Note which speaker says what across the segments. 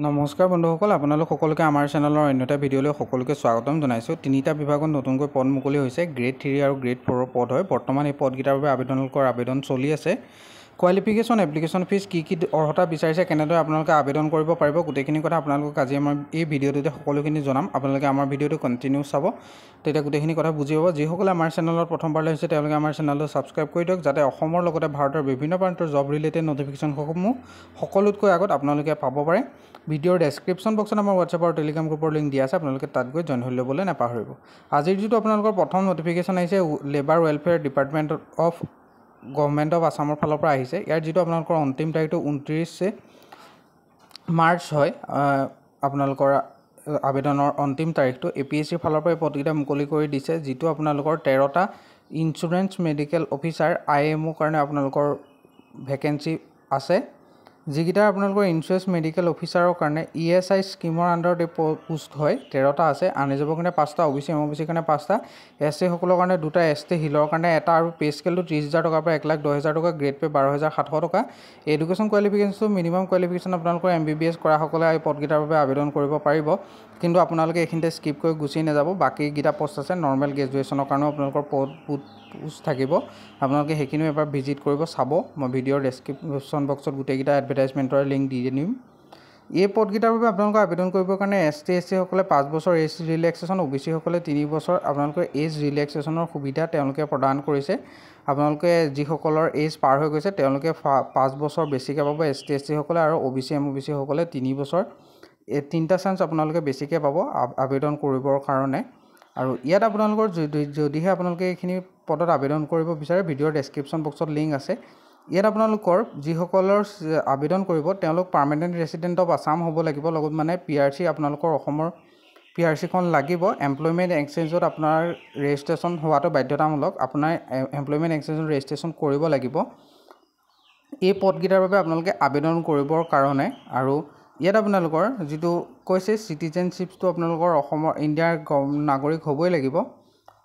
Speaker 1: নমস্কাৰ বন্ধুসকল, আপোনালোক সকলোকে আমাৰ চেনেলৰ অন্যটা ভিডিঅ'লৈ সকলোকে স্বাগতম জনাইছোঁ। তিনিটা বিভাগত নতুনকৈ পদ মুকলি হৈছে। গ্ৰেড 3 আৰু গ্ৰেড 4 পদ হয়। বৰ্তমান এই পদকেইটাৰ বাবে আবেদন চলি আছে। কোৱালিফিকেশ্যন, এপ্লিকেশ্যন ফিজ, কি অৰ্হতা বিচাৰিছে, কেনেদৰে আপোনালোকে আবেদন কৰিব পাৰিব, গোটেইখিনি কথা আপোনালোকক আজি আমাৰ এই ভিডিঅ'টোতে সকলোখিনি জনাম। আপোনালোকে আমাৰ ভিডিঅ'টো কণ্টিনিউ চাব, তেতিয়া গোটেইখিনি কথা বুজি পাব। যিসকলে আমাৰ চেনেলত প্ৰথমবাৰলৈ হৈছে তেওঁলোকে আমাৰ চেনেলটো ছাবস্ক্ৰাইব কৰি দিয়ক, যাতে অসমৰ লগতে ভাৰতৰ বিভিন্ন প্ৰান্তৰ জব ৰিলেটেড নটিফিকেশ্যনসমূহ সকলোতকৈ আগত আপোনালোকে পাব পাৰে। ভিডিঅ'ৰ ডেছক্ৰিপশ্যন বক্সত আমাৰ হোৱাটছআপ আৰু টেলিগ্ৰাম গ্ৰুপৰ লিংক দিয়া আছে, আপোনালোকে তাত গৈ জইন হৈ ল'বলৈ নাপাহৰিব। আজিৰ যিটো আপোনালোকৰ প্ৰথম নটিফিকেশ্যন আহিছে, labour welfare department of government of আছামৰ ফালৰ পৰা আহিছে। ইয়াৰ যিটো আপোনালোকৰ অন্তিম তাৰিখটো 29 মাৰ্চ হয়। আপোনালোকৰ আবেদনৰ অন্তিম তাৰিখটো APSCৰ ফালৰ পৰা এই পদকেইটা মুকলি কৰি দিছে, যিটো আপোনালোকৰ 13টা ইঞ্চুৰেঞ্চ মেডিকেল অফিচাৰ IMO কাৰণে আপোনালোকৰ ভেকেঞ্চি আছে। যিকেইটা আপোনালোকৰ ইঞ্চুৰেঞ্চ মেডিকেল অফিচাৰৰ কাৰণে ESI স্কিমৰ আণ্ডাৰত এই পোষ্ট হয়, 13টা আছে। আনৰিজাৰ্ভৰ কাৰণে 5টা, OBC MOBC কাৰণে 5টা, SC সকলৰ কাৰণে 2টা, ST হিলৰ কাৰণে 1টা, আৰু পে স্কেলটো 30,000 টকাৰ পৰা 1,10,000 টকা, গ্ৰেড পে 12,700 টকা। এডুকেশ্যন কোৱালিফিকেশ্যনটো মিনিমাম কোৱালিফিকেশ্যন আপোনালোকৰ MBBS কৰাসকলে এই পদকেইটাৰ বাবে আবেদন কৰিব পাৰিব, কিন্তু আপোনালোকে এইখিনিতে স্কিপ কৰি গুচি নাযাব। বাকীকেইটা পষ্ট আছে, নৰ্মেল গ্ৰেজুৱেশ্যনৰ কাৰণেও আপোনালোকৰ পোষ্ট থাকিব। আপোনালোকে সেইখিনিও এবাৰ ভিজিট কৰিব, চাব। মই ভিডিঅ'ৰ ডেছক্ৰিপশ্যন বক্সত গোটেইকেইটা এডভাৰটাইজমেণ্টৰ লিংক দি দিম। এই পদকেইটাৰ বাবে আপোনালোকে আবেদন কৰিবৰ কাৰণে ST SC সকলে 5 বছৰ এজ ৰিলেক্সেশ্যন, OBC সকলে 3 বছৰ আপোনালোকৰ এজ ৰিলেক্সেশ্যনৰ সুবিধা তেওঁলোকে প্ৰদান কৰিছে। আপোনালোকে যিসকলৰ এজ পাৰ হৈ গৈছে তেওঁলোকে 5 বছৰ বেছিকৈ পাব, ST SC সকলে, আৰু OBC MOBC সকলে 3 বছৰ। এই 3টা চান্স আপোনালোকে বেছিকৈ পাব আবেদন কৰিবৰ কাৰণে। আৰু ইয়াত আপোনালোকৰ যদিহে আপোনালোকে এইখিনি পদত আবেদন কৰিব বিচাৰে, ভিডিঅ'ৰ ডেছক্ৰিপশ্যন বক্সত লিংক আছে। ইয়াত আপোনালোকৰ যিসকলৰ আবেদন কৰিব তেওঁলোক পাৰ্মানেণ্ট ৰেচিডেণ্ট অফ আছাম হ'ব লাগিব, লগত মানে PRC আপোনালোকৰ অসমৰ PRCখন লাগিব। এমপ্লয়মেণ্ট এক্সচেঞ্জত আপোনাৰ ৰেজিষ্ট্ৰেশ্যন হোৱাটো বাধ্যতামূলক, আপোনাৰ এমপ্লয়মেণ্ট এক্সচেঞ্জত ৰেজিষ্ট্ৰেশ্যন কৰিব লাগিব এই পদকেইটাৰ বাবে আপোনালোকে আবেদন কৰিবৰ কাৰণে। আৰু ইয়াত আপোনালোকৰ যিটো কৈছে চিটিজেনশ্বিপটো আপোনালোকৰ অসমৰ ইণ্ডিয়াৰ নাগৰিক হ'বই লাগিব।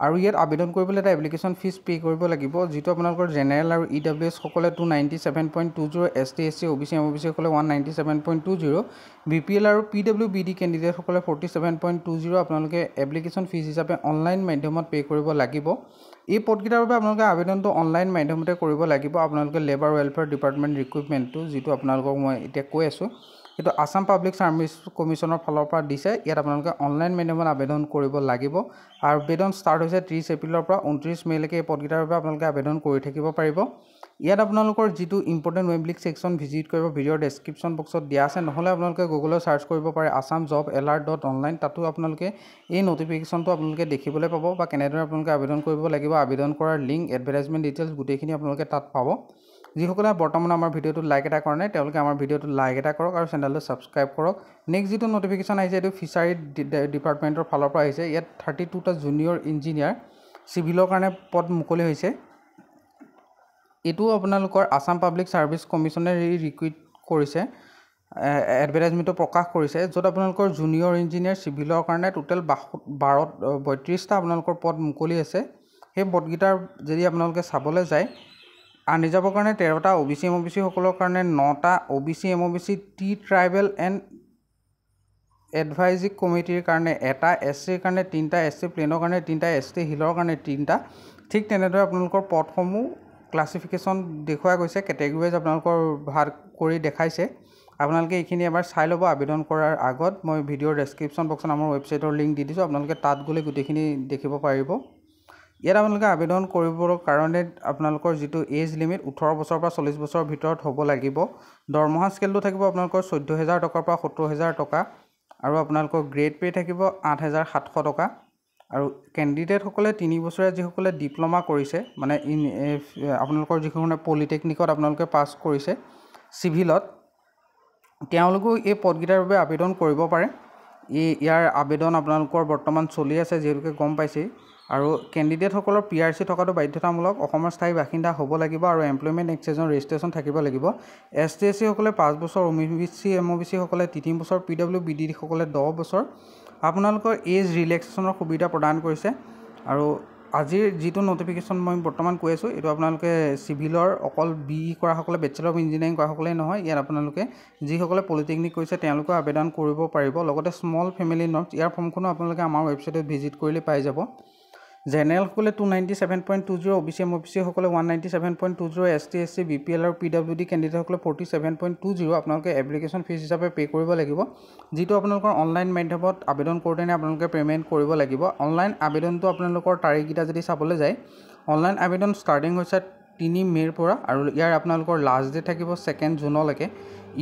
Speaker 1: আৰু ইয়াত আবেদন কৰিবলৈ এটা এপ্লিকেশ্যন ফিজ পে' কৰিব লাগিব, যিটো আপোনালোকৰ জেনেৰেল আৰু EWS সকলে 297.20, ST SC OBC MOBC সকলে 197.20, BPL আৰু PWBD কেণ্ডিডেটসকলে 47.20 আপোনালোকে এপ্লিকেশ্যন ফিজ হিচাপে অনলাইন মাধ্যমত পে' কৰিব লাগিব। এই পদকেইটাৰ বাবে আপোনালোকে আবেদনটো অনলাইন মাধ্যমতে কৰিব লাগিব। আপোনালোকে লেবাৰ ৱেলফেয়াৰ ডিপাৰ্টমেণ্ট ৰিক্ৰুটমেণ্টটো যিটো আপোনালোকক মই এতিয়া কৈ আছোঁ, সেইটো আছাম পাব্লিক ছাৰ্ভিচ কমিশ্যনৰ ফালৰ পৰা দিছে। ইয়াত আপোনালোকে অনলাইন মাধ্যমত আবেদন কৰিব লাগিব। আবেদন ষ্টাৰ্ট হৈছে 30 এপ্ৰিলৰ পৰা 29 মে'লৈকে। এই পদকেইটাৰ বাবে আপোনালোকে আবেদন কৰি থাকিব পাৰিব। ইয়াত আপোনালোকৰ যিটো ইম্পৰ্টেণ্ট ৱেব ছেকশ্যন ভিজিট কৰিব, ভিডিঅ'ৰ ডেছক্ৰিপশ্যন বক্সত দিয়া আছে, নহ'লে আপোনালোকে গুগলত ছাৰ্চ কৰিব পাৰে assam.jobalert.online। তাতো আপোনালোকে এই নটিফিকেশ্যনটো আপোনালোকে দেখিবলৈ পাব, বা কেনেদৰে আপোনালোকে আবেদন কৰিব লাগিব, আবেদন কৰাৰ লিংক, এডভাৰটাইজমেণ্ট ডিটেইলছ গোটেইখিনি আপোনালোকে তাত পাব। যিসকলে বৰ্তমান আমাৰ ভিডিঅ'টো লাইক এটা কৰা নাই তেওঁলোকে আমাৰ ভিডিঅ'টো লাইক এটা কৰক আৰু চেনেলটো ছাবস্ক্ৰাইব কৰক। নেক্সট যিটো নটিফিকেশ্যন আহিছে এইটো ফিচাৰী ডিপাৰ্টমেণ্টৰ ফালৰ পৰা আহিছে। ইয়াত 32টা জুনিয়ৰ ইঞ্জিনিয়াৰ চিভিলৰ কাৰণে পদ মুকলি হৈছে। এইটো আপোনালোকৰ আছাম পাব্লিক ছাৰ্ভিচ কমিশ্যনে ৰিক্ৰুইট কৰিছে, এডভাৰটাইজমেণ্টটো প্ৰকাশ কৰিছে, য'ত আপোনালোকৰ জুনিয়ৰ ইঞ্জিনিয়াৰ চিভিলৰ কাৰণে টোটেল 32টা আপোনালোকৰ পদ মুকলি আছে। সেই পদকেইটাৰ যদি আপোনালোকে চাবলৈ যায়, আনৰিজাৰ্ভৰ কাৰণে 13টা, OBC MOBC সকলৰ কাৰণে 9টা, OBC MOBC tribal and advisory কমিটিৰ কাৰণে 1টা, SCৰ কাৰণে 3টা, SC প্লেনৰ কাৰণে 3টা, ST হিলৰ কাৰণে 3টা। ঠিক তেনেদৰে আপোনালোকৰ পদসমূহ ক্লাছিফিকেশ্যন দেখুওৱা গৈছে, কেটেগৰীজ আপোনালোকৰ ভাগ কৰি দেখাইছে। আপোনালোকে এইখিনি এবাৰ চাই ল'ব আবেদন কৰাৰ আগত। মই ভিডিঅ'ৰ ডেছক্ৰিপশ্যন বক্সত আমাৰ ৱেবছাইটৰ লিংক দি দিছোঁ, আপোনালোকে তাত গ'লে গোটেইখিনি দেখিব পাৰিব। ইয়াত আপোনালোকে আবেদন কৰিবৰ কাৰণে আপোনালোকৰ যিটো এজ লিমিট 18 বছৰৰ পৰা 40 বছৰৰ ভিতৰত হ'ব লাগিব। দৰমহা স্কেলটো থাকিব আপোনালোকৰ 14,000 টকাৰ পৰা 70,000 টকা, আৰু আপোনালোকৰ গ্ৰেড পে' থাকিব 8,700 টকা। আৰু কেণ্ডিডেটসকলে 3 বছৰীয়া যিসকলে ডিপ্ল'মা কৰিছে, মানে আপোনালোকৰ যিসকলে পলিটেকনিকত আপোনালোকে পাছ কৰিছে চিভিলত, তেওঁলোকেও এই পদকেইটাৰ বাবে আবেদন কৰিব পাৰে। ইয়াৰ আবেদন আপোনালোকৰ বৰ্তমান চলি আছে, যিহেতুকে গম পাইছেই। আৰু কেণ্ডিডেটসকলৰ PRC থকাটো বাধ্যতামূলক, অসমৰ স্থায়ী বাসিন্দা হ'ব লাগিব, আৰু এমপ্লয়মেণ্ট এক্সচেঞ্জৰ ৰেজিষ্ট্ৰেশ্যন থাকিব লাগিব। ST SC সকলে 5 বছৰ, OBC MOBC সকলে 3 বছৰ, PWBD সকলে 10 বছৰ। আপোনালোকৰ এজ ৰিলেক্সেশ্যনৰ সুবিধা প্ৰদান কৰিছে। আৰু আজিৰ যিটো নটিফিকেশ্যন মই বৰ্তমান কৈ আছোঁ এইটো আপোনালোকে চিভিলৰ অকল বি কৰাসকলে বেচেলৰ অফ ইঞ্জিনিয়াৰিং কৰাসকলেই নহয়, ইয়াত আপোনালোকে যিসকলে পলিটেকনিক কৰিছে তেওঁলোকেও আবেদন কৰিব পাৰিব। লগতে স্মল ফেমিলি নৰ্মছ ইয়াৰ ফৰ্মখনো আপোনালোকে আমাৰ ৱেবছাইটত ভিজিট কৰিলে পাই যাব। জেনেৰেলসকলে 297.20, OBC MOBCসকলে 197.20, ST SC BPL আৰু PWD কেণ্ডিডেটসকলে 47.20 আপোনালোকে এপ্লিকেশ্যন ফিজ হিচাপে পে' কৰিব লাগিব, যিটো আপোনালোকৰ অনলাইন মাধ্যমত আবেদন কৰোঁতে আপোনালোকে পে'মেণ্ট কৰিব লাগিব। অনলাইন আবেদনটো আপোনালোকৰ তাৰিখকেইটা যদি চাবলৈ যায়, অনলাইন আবেদন ষ্টাৰ্টিং হৈছে 3 মে'ৰ পৰা আৰু ইয়াৰ আপোনালোকৰ লাষ্ট ডেট থাকিব 2 জুনলৈকে।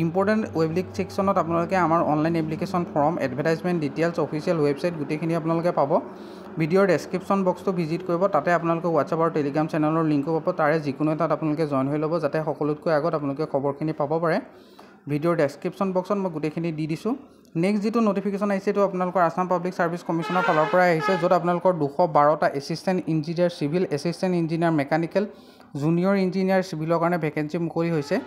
Speaker 1: ইম্পৰ্টেণ্ট ৱেবলিক ছেকশ্যনত আপোনালোকে আমাৰ online application form, advertisement details, official website গোটেইখিনি আপোনালোকে পাব। ভিডিঅ'ৰ ডেছক্ৰিপশ্যন বক্সটো ভিজিট কৰিব, তাতে আপোনালোকে হোৱাটছআপ আৰু টেলিগ্ৰাম চেনেলৰ লিংকো পাব। তাৰে যিকোনো এটাত আপোনালোকে জইন হৈ ল'ব, যাতে সকলোতকৈ আগত আপোনালোকে খবৰখিনি পাব পাৰে। ভিডিঅ'ৰ ডেছক্ৰিপশ্যন বক্সত মই গোটেইখিনি দি দিছোঁ। নেক্সট যিটো নটিফিকেশ্যন আহিছে এইটো আপোনালোকৰ আছাম পাব্লিক ছাৰ্ভিচ কমিশ্যনৰ ফালৰ পৰাই আহিছে, য'ত আপোনালোকৰ 212টা assistant engineer civil, assistant engineer mechanical, junior engineer চিভিলৰ কাৰণে ভেকেঞ্চি মুকলি হৈছে।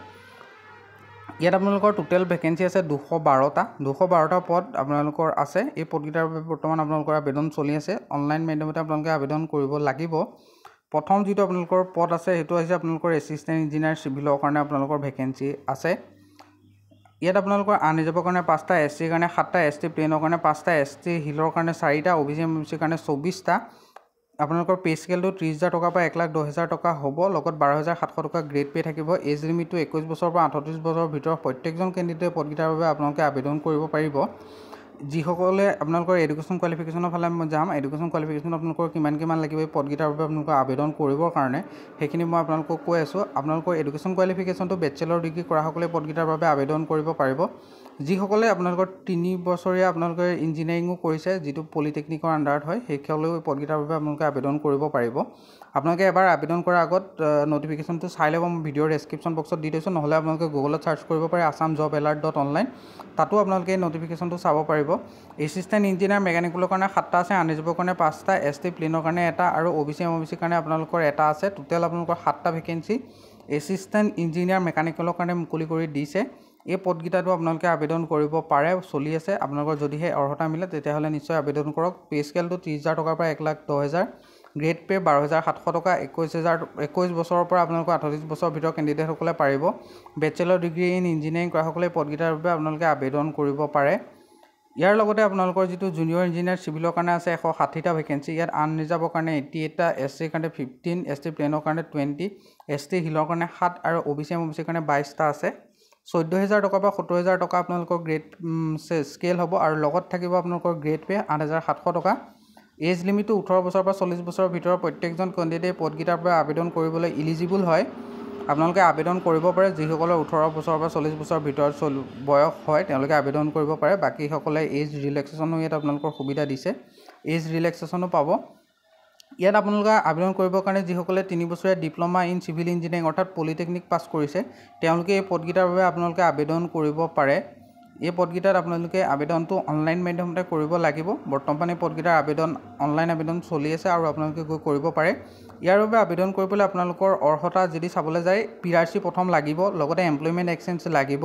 Speaker 1: ইয়াত আপোনালোকৰ টোটেল ভেকেঞ্চি আছে 212টা পদ আপোনালোকৰ আছে। এই পদকেইটাৰ বাবে বৰ্তমান আপোনালোকৰ আবেদন চলি আছে। অনলাইন মাধ্যমতে আপোনালোকে আবেদন কৰিব লাগিব। প্ৰথম যিটো আপোনালোকৰ পদ আছে সেইটো হৈছে আপোনালোকৰ এছিষ্টেণ্ট ইঞ্জিনিয়াৰ চিভিলৰ কাৰণে আপোনালোকৰ ভেকেঞ্চি আছে। ইয়াত আপোনালোকৰ আনৰিজাৰ্ভৰ কাৰণে 5টা, SCৰ কাৰণে 7টা, ST প্লেনৰ কাৰণে 5টা, ST হিলৰ কাৰণে 4টা, OBC MOBCৰ কাৰণে 24টা। আপোনালোকৰ পে' স্কেলটো 30,000 টকাৰ পৰা 1,10,000 টকা হ'ব। লগত 12,700 টকা গ্ৰেড পে' থাকিব। এজ লিমিটটো 21 বছৰৰ পৰা 38 বছৰৰ ভিতৰত প্ৰত্যেকজন কেণ্ডিডেটে পদকেইটাৰ বাবে আপোনালোকে আবেদন কৰিব পাৰিব। যিসকলে আপোনালোকৰ এডুকেশ্যন কোৱালিফিকেশ্যনৰ ফালে মই যাম, এডুকেশ্যন কোৱালিফিকেশ্যন আপোনালোকৰ কিমান লাগিব এই পদকেইটাৰ বাবে আপোনালোকৰ আবেদন কৰিবৰ কাৰণে সেইখিনি মই আপোনালোকক কৈ আছোঁ। আপোনালোকৰ এডুকেশ্যন কোৱালিফিকেশ্যনটো বেচেলৰ ডিগ্ৰী কৰাসকলে পদকেইটাৰ বাবে আবেদন কৰিব পাৰিব। যিসকলে আপোনালোকৰ 3 বছৰীয়া আপোনালোকে ইঞ্জিনিয়াৰিঙো কৰিছে, যিটো পলিটেকনিকৰ আণ্ডাৰত হয়, সেইসকলেও এই পদকেইটাৰ বাবে আপোনালোকে আবেদন কৰিব পাৰিব। আপোনালোকে এবাৰ আবেদন কৰাৰ আগত নটিফিকেশ্যনটো চাই ল'ব। মই ভিডিঅ'ৰ ডেছক্ৰিপশ্যন বক্সত দি দিছোঁ, নহ'লে আপোনালোকে গুগলত চাৰ্চ কৰিব পাৰে assamjobalert.online, তাতো আপোনালোকে এই নটিফিকেশ্যনটো চাব পাৰিব। এছিষ্টেণ্ট ইঞ্জিনিয়াৰ মেকানিকেলৰ কাৰণে 7টা আছে, আনৰিজাৰ্ভৰ কাৰণে 5টা, ST প্লেনৰ কাৰণে 1টা আৰু OBC MOBCৰ কাৰণে আপোনালোকৰ 1টা আছে। টোটেল আপোনালোকৰ 7টা ভেকেঞ্চি এছিষ্টেণ্ট ইঞ্জিনিয়াৰ মেকানিকেলৰ কাৰণে মুকলি কৰি দিছে। এই পদকেইটাতো আপোনালোকে আবেদন কৰিব পাৰে, চলি আছে। আপোনালোকৰ যদিহে অৰ্হতা মিলে তেতিয়াহ'লে নিশ্চয় আবেদন কৰক। পে' স্কেলটো 30,000 টকাৰ পৰা 1,10,000, গ্ৰেড পে' 12,700 টকা, 21 বছৰৰ পৰা আপোনালোকৰ 38 বছৰৰ ভিতৰত কেণ্ডিডেটসকলে পাৰিব। বেচেলৰ ডিগ্ৰী ইন ইঞ্জিনিয়াৰিং কৰাসকলে পদকেইটাৰ বাবে আপোনালোকে আবেদন কৰিব পাৰে। ইয়াৰ লগতে আপোনালোকৰ যিটো জুনিয়ৰ ইঞ্জিনিয়াৰ চিভিলৰ কাৰণে আছে 160টা ভেকেঞ্চি। ইয়াত আনৰিজাৰ্ভৰ কাৰণে 88টা, SCৰ কাৰণে 15, ST প্লেনৰ কাৰণে 20, ST হিলৰ কাৰণে 7 আৰু OBC MOBCৰ কাৰণে 22টা আছে। 14,000 টকাৰ পৰা 70,000 টকা আপোনালোকৰ গ্ৰেড স্কেল হ'ব আৰু লগত থাকিব আপোনালোকৰ গ্ৰেড পে' 8,700 টকা। এজ লিমিটটো 18 বছৰৰ পৰা 40 বছৰৰ ভিতৰত প্ৰত্যেকজন কেণ্ডিডেটে পদকেইটাৰ পৰা আবেদন কৰিবলৈ ইলিজিবল হয়। আপোনালোকে আবেদন কৰিব পাৰে। যিসকলৰ 18 বছৰৰ পৰা 40 বছৰৰ ভিতৰত বয়স হয় তেওঁলোকে আবেদন কৰিব পাৰে। বাকীসকলে এজ ৰিলেক্সেশ্যনো ইয়াত আপোনালোকৰ সুবিধা দিছে, এজ ৰিলেক্সেশ্যনো পাব। ইয়াত আপোনালোকে আবেদন কৰিবৰ কাৰণে যিসকলে 3 বছৰীয়া ডিপ্ল'মা ইন চিভিল ইঞ্জিনিয়াৰিং অৰ্থাৎ পলিটেকনিক পাছ কৰিছে তেওঁলোকে এই পদকেইটাৰ বাবে আপোনালোকে আবেদন কৰিব পাৰে। এই পদকেইটাত আপোনালোকে আবেদনটো অনলাইন মাধ্যমতে কৰিব লাগিব। বৰ্তমান এই পদকেইটাৰ অনলাইন আবেদন চলি আছে আৰু আপোনালোকে গৈ কৰিব পাৰে। ইয়াৰ বাবে আবেদন কৰিবলৈ আপোনালোকৰ অৰ্হতা যদি চাবলৈ যায়, PRC প্ৰথম লাগিব, লগতে এমপ্লয়মেণ্ট এক্সচেঞ্জ লাগিব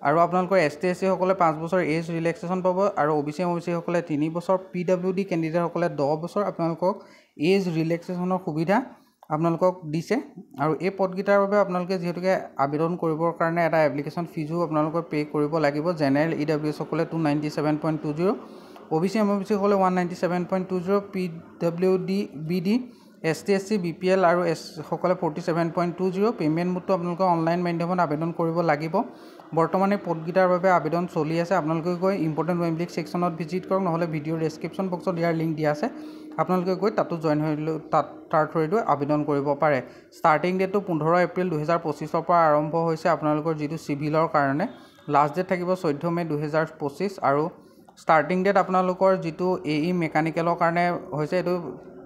Speaker 1: আৰু আপোনালোকৰ ST SC সকলে 5 বছৰ এজ ৰিলেক্সেশ্যন পাব আৰু OBC MOBCসকলে 3 বছৰ, PWD কেণ্ডিডেটসকলে 10 বছৰ আপোনালোকক এজ ৰিলেক্সেশ্যনৰ সুবিধা আপোনালোকক দিছে। আৰু এই পদকেইটাৰ বাবে আপোনালোকে যিহেতুকে আবেদন কৰিবৰ কাৰণে এটা এপ্লিকেশ্যন ফিজো আপোনালোকে পে' কৰিব লাগিব। জেনেৰেল EWS সকলে 297.20, OBC MOBCসকলে 197.20, PWD BD, ST SC BPL আৰু সকলে 47.20। পে'মেণ্ট মোডটো আপোনালোকে অনলাইন মাধ্যমত আবেদন কৰিব লাগিব। বৰ্তমান এই পদকেইটাৰ বাবে আবেদন চলি আছে। আপোনালোকে গৈ ইম্পৰ্টেণ্ট ৱেবলিক ছেকশ্যনত ভিজিট কৰক, নহ'লে ভিডিঅ'ৰ ডেছক্ৰিপশ্যন বক্সত ইয়াৰ লিংক দিয়া আছে, আপোনালোকে গৈ তাতো জইন হৈ তাৰ থ্ৰুৰে আবেদন কৰিব পাৰে। ষ্টাৰ্টিং ডেটটো 15 এপ্ৰিল 2025 পৰা আৰম্ভ হৈছে আপোনালোকৰ যিটো চিভিলৰ কাৰণে। লাষ্ট ডেট থাকিব 14 মে 2025 আৰু ষ্টাৰ্টিং ডেট আপোনালোকৰ যিটো AE মেকানিকেলৰ কাৰণে হৈছে এইটো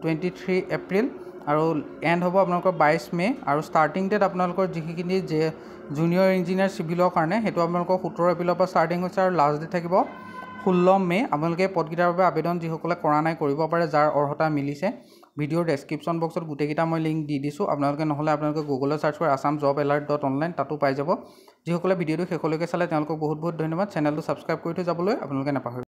Speaker 1: 23 এপ্ৰিল আৰু এণ্ড হ'ব আপোনালোকৰ 22 মে আৰু ষ্টাৰ্টিং ডেট আপোনালোকৰ যিখিনি জুনিয়ৰ ইঞ্জিনিয়াৰ চিভিলৰ কাৰণে সেইটো আপোনালোকৰ 17 এপ্ৰিলৰ পৰা ষ্টাৰ্টিং হৈছে আৰু লাষ্ট ডেট থাকিব 16 মে। আপোনালোকে পদকেইটাৰ বাবে আবেদন যিসকলে কৰা নাই কৰিব পাৰে, যাৰ অৰ্হতা মিলিছে। ভিডিঅ'ৰ ডেছক্ৰিপশ্যন বক্সত গোটেইকেইটা মই লিংক দি দিছোঁ। নহ'লে আপোনালোকে গুগলত চাৰ্চ কৰি assamjobalert.online তাতো পাই যাব। যিসকলে ভিডিঅ'টো শেষলৈকে চালে তেওঁলোকক বহুত বহুত ধন্যবাদ। চেনেলটো ছাবস্ক্ৰাইব কৰি থৈ যাবলৈ আপোনালোকে নাপাহৰিব।